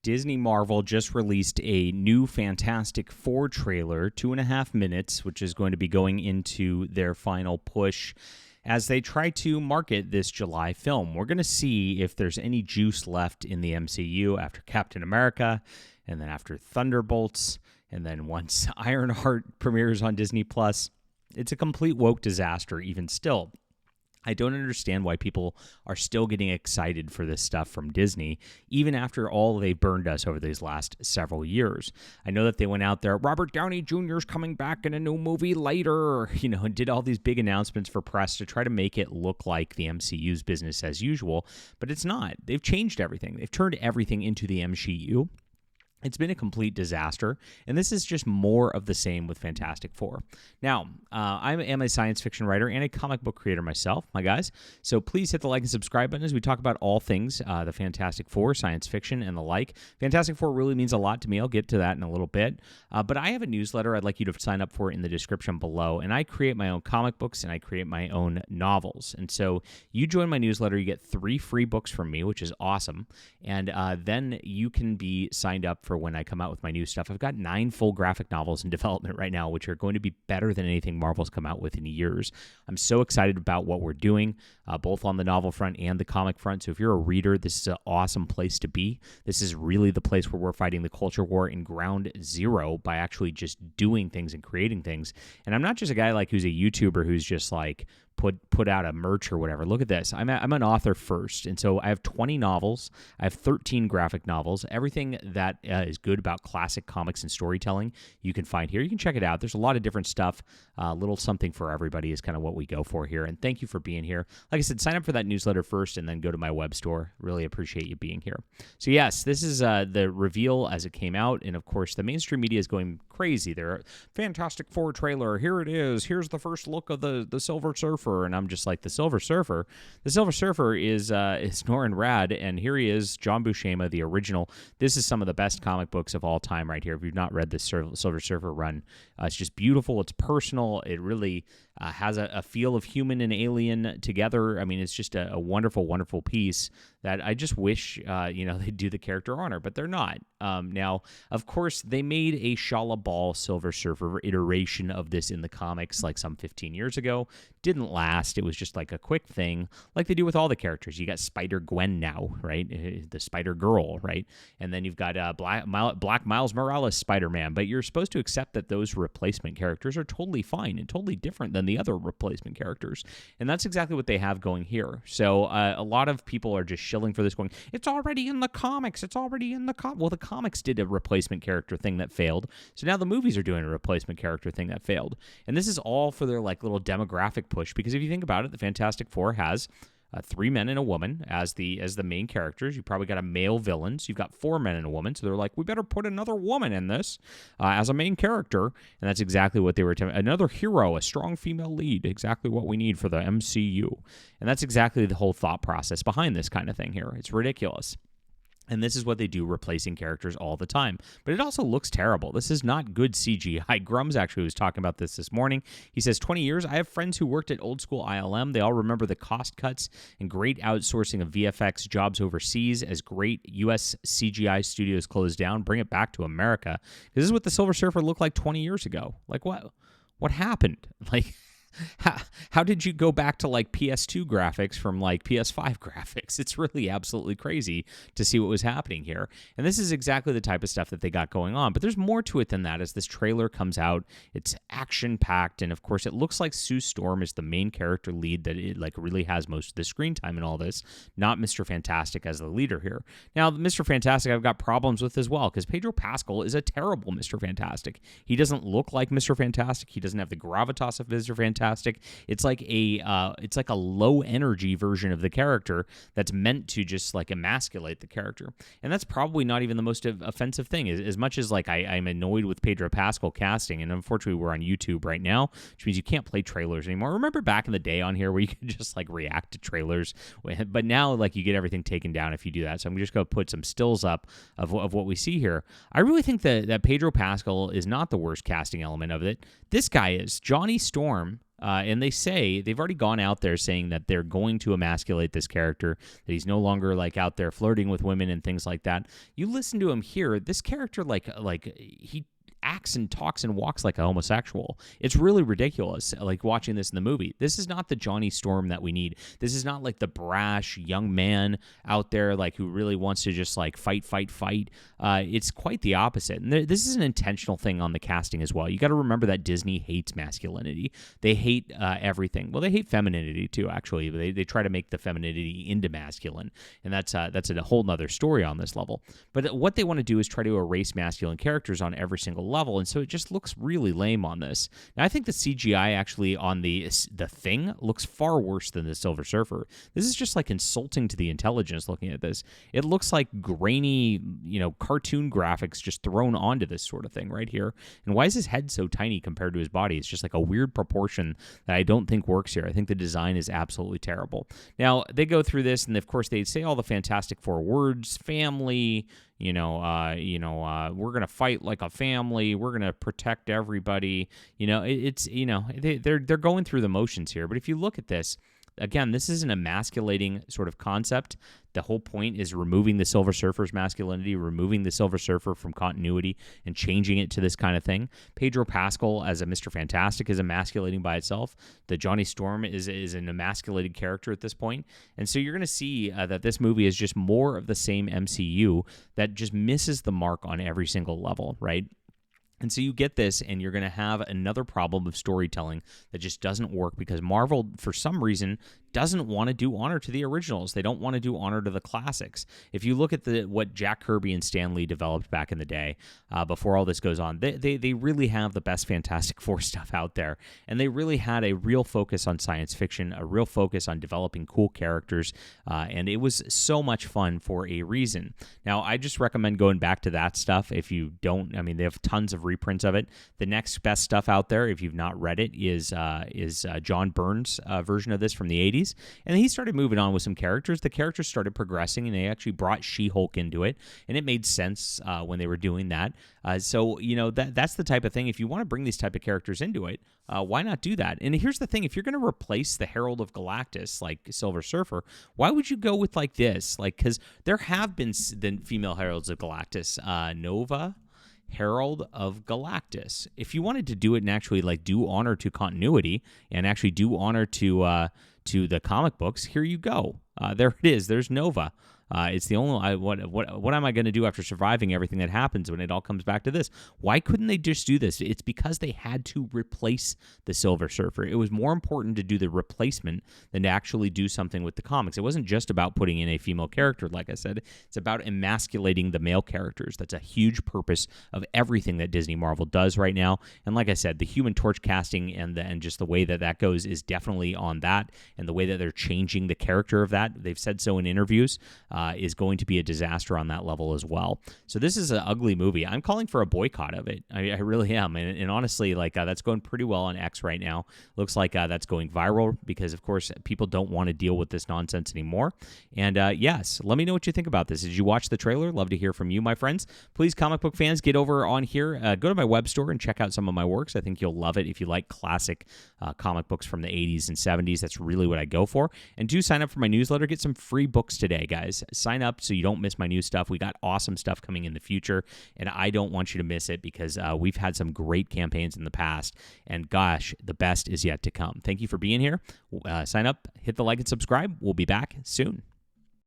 Disney Marvel just released a new Fantastic Four trailer, 2.5 minutes, which is going to be going into their final push as they try to market this July film. We're going to see if there's any juice left in the MCU after Captain America, and then after Thunderbolts, and then once Ironheart premieres on Disney+. It's a complete woke disaster even still. I don't understand why people are still getting excited for this stuff from Disney, even after all they burned us over these last several years. I know that they went out there, Robert Downey Jr. is coming back in a new movie later, and did all these big announcements for press to try to make it look like the MCU's business as usual, but it's not. They've changed everything. They've turned everything into the MCU. It's been a complete disaster, and this is just more of the same with Fantastic Four. Now, I am a science fiction writer and a comic book creator myself, my guys, so please hit the like and subscribe button as we talk about all things the Fantastic Four, science fiction, and the like. Fantastic Four really means a lot to me. I'll get to that in a little bit, but I have a newsletter I'd like you to sign up for in the description below, and I create my own comic books, and I create my own novels, and so you join my newsletter, you get 3 free books from me, which is awesome, and then you can be signed up for when I come out with my new stuff. I've got 9 full graphic novels in development right now, which are going to be better than anything Marvel's come out with in years. I'm so excited about what we're doing, both on the novel front and the comic front. So if you're a reader, this is an awesome place to be. This is really the place where we're fighting the culture war in ground zero by actually just doing things and creating things. And I'm not just a guy who's a YouTuber who's just put out a merch or whatever. Look at this. I'm an author first, and so I have 20 novels. I have 13 graphic novels. Everything that is good about classic comics and storytelling you can find here. You can check it out. There's a lot of different stuff. A little something for everybody is kind of what we go for here, and thank you for being here. Like I said, sign up for that newsletter first and then go to my web store. Really appreciate you being here. So yes, this is the reveal as it came out, and of course the mainstream media is going crazy. They're Fantastic Four trailer. Here it is. Here's the first look of the Silver Surfer. And I'm just like, the Silver Surfer is Norrin Rad, and here he is, John Buscema, the original. This is some of the best comic books of all time right here. If you've not read the Silver Surfer run, it's just beautiful. It's personal. It really has a feel of human and alien together. I mean, it's just a wonderful, wonderful piece that I just wish, they'd do the character honor, but they're not. Now, of course, they made a Shala Ball Silver Surfer iteration of this in the comics some 15 years ago. Didn't last. It was just a quick thing like they do with all the characters. You got Spider-Gwen now, right? The Spider-Girl, right? And then you've got Black Miles Morales Spider-Man, but you're supposed to accept that those replacement characters are totally fine and totally different than the other replacement characters. And that's exactly what they have going here. So a lot of people are just shilling for this going, it's already in the comics. It's already in the comics. Well, the comics did a replacement character thing that failed. So now the movies are doing a replacement character thing that failed. And this is all for their little demographic push, because if you think about it, the Fantastic Four has 3 men and a woman as the main characters. You probably got a male villain, so you've got 4 men and a woman. So they're like, we better put another woman in this as a main character, and that's exactly what they were attempting. Another hero, a strong female lead, exactly what we need for the MCU, and that's exactly the whole thought process behind this kind of thing here. It's ridiculous. And this is what they do, replacing characters all the time. But it also looks terrible. This is not good CGI. Grums actually was talking about this morning. He says, 20 years, I have friends who worked at old school ILM. They all remember the cost cuts and great outsourcing of VFX jobs overseas as great U.S. CGI studios closed down. Bring it back to America. This is what the Silver Surfer looked like 20 years ago. What happened? How did you go back to PS2 graphics from PS5 graphics? It's really absolutely crazy to see what was happening here. And this is exactly the type of stuff that they got going on. But there's more to it than that. As this trailer comes out, it's action-packed. And of course, it looks like Sue Storm is the main character lead, that it really has most of the screen time in all this, not Mr. Fantastic as the leader here. Now, Mr. Fantastic I've got problems with as well, because Pedro Pascal is a terrible Mr. Fantastic. He doesn't look like Mr. Fantastic. He doesn't have the gravitas of Mr. Fantastic. It's like a low energy version of the character that's meant to just emasculate the character, and that's probably not even the most offensive thing. As much as I'm annoyed with Pedro Pascal casting, and unfortunately we're on YouTube right now, which means you can't play trailers anymore. Remember back in the day on here where you could just react to trailers, but now you get everything taken down if you do that. So I'm just going to put some stills up of what we see here. I really think that Pedro Pascal is not the worst casting element of it. This guy is. Johnny Storm And they've already gone out there saying that they're going to emasculate this character, that he's no longer like out there flirting with women and things like that. You listen to him here, this character like he acts and talks and walks like a homosexual. It's really ridiculous, like watching this in the movie. This is not the Johnny Storm that we need. This is not like the brash young man out there like who really wants to just like fight. It's quite the opposite. And this is an intentional thing on the casting as well. You got to remember that Disney hates masculinity. They hate everything. Well, they hate femininity too, actually. They try to make the femininity into masculine, and that's a whole nother story on this level. But what they want to do is try to erase masculine characters on every single level, and so it just looks really lame on this. Now, I think the CGI actually on the Thing looks far worse than the Silver Surfer. This is just like insulting to the intelligence looking at this. It looks like grainy, cartoon graphics just thrown onto this sort of thing right here. And why is his head so tiny compared to his body? It's just like a weird proportion that I don't think works here. I think the design is absolutely terrible. Now, they go through this, and of course they say all the Fantastic Four words: family, we're going to fight like a family. We're going to protect everybody. They're going through the motions here. But if you look at this, again, this is an emasculating sort of concept. The whole point is removing the Silver Surfer's masculinity, removing the Silver Surfer from continuity, and changing it to this kind of thing. Pedro Pascal as a Mr. Fantastic is emasculating by itself. The Johnny Storm is an emasculated character at this point. And so you're going to see that this movie is just more of the same MCU that just misses the mark on every single level, right? And so you get this, and you're going to have another problem of storytelling that just doesn't work because Marvel, for some reason, doesn't want to do honor to the originals. They don't want to do honor to the classics. If you look at what Jack Kirby and Stan Lee developed back in the day, before all this goes on, they really have the best Fantastic Four stuff out there, and they really had a real focus on science fiction, a real focus on developing cool characters, and it was so much fun for a reason. Now, I just recommend going back to that stuff. If you don't, they have tons of reprints of it. The next best stuff out there, if you've not read it, is John Byrne's version of this from the 80s. And he started moving on with some characters. The characters started progressing, and they actually brought She-Hulk into it, and it made sense when they were doing that. So that's the type of thing. If you want to bring these type of characters into it, why not do that? And here's the thing: if you're going to replace the Herald of Galactus, like Silver Surfer, why would you go with like this? Like, because there have been the female Heralds of Galactus, Nova, Herald of Galactus. If you wanted to do it and actually like do honor to continuity and actually do honor to the comic books, here you go. There it is. There's Nova. It's the only what am I going to do after surviving everything that happens when it all comes back to this? Why couldn't they just do this? It's because they had to replace the Silver Surfer. It was more important to do the replacement than to actually do something with the comics. It wasn't just about putting in a female character, like I said. It's about emasculating the male characters. That's a huge purpose of everything that Disney Marvel does right now. And like I said, the Human Torch casting and just the way that goes is definitely on that, and the way that they're changing the character of that. They've said so in interviews. Is going to be a disaster on that level as well. So this is an ugly movie. I'm calling for a boycott of it. I really am. And honestly, like that's going pretty well on X right now. Looks like that's going viral because, of course, people don't want to deal with this nonsense anymore. And yes, let me know what you think about this. Did you watch the trailer? Love to hear from you, my friends. Please, comic book fans, get over on here. Go to my web store and check out some of my works. I think you'll love it if you like classic comic books from the 80s and 70s. That's really what I go for. And do sign up for my newsletter. Get some free books today, guys. Sign up so you don't miss my new stuff. We got awesome stuff coming in the future, and I don't want you to miss it because we've had some great campaigns in the past, and gosh, the best is yet to come. Thank you for being here. Sign up, hit the like and subscribe. We'll be back soon.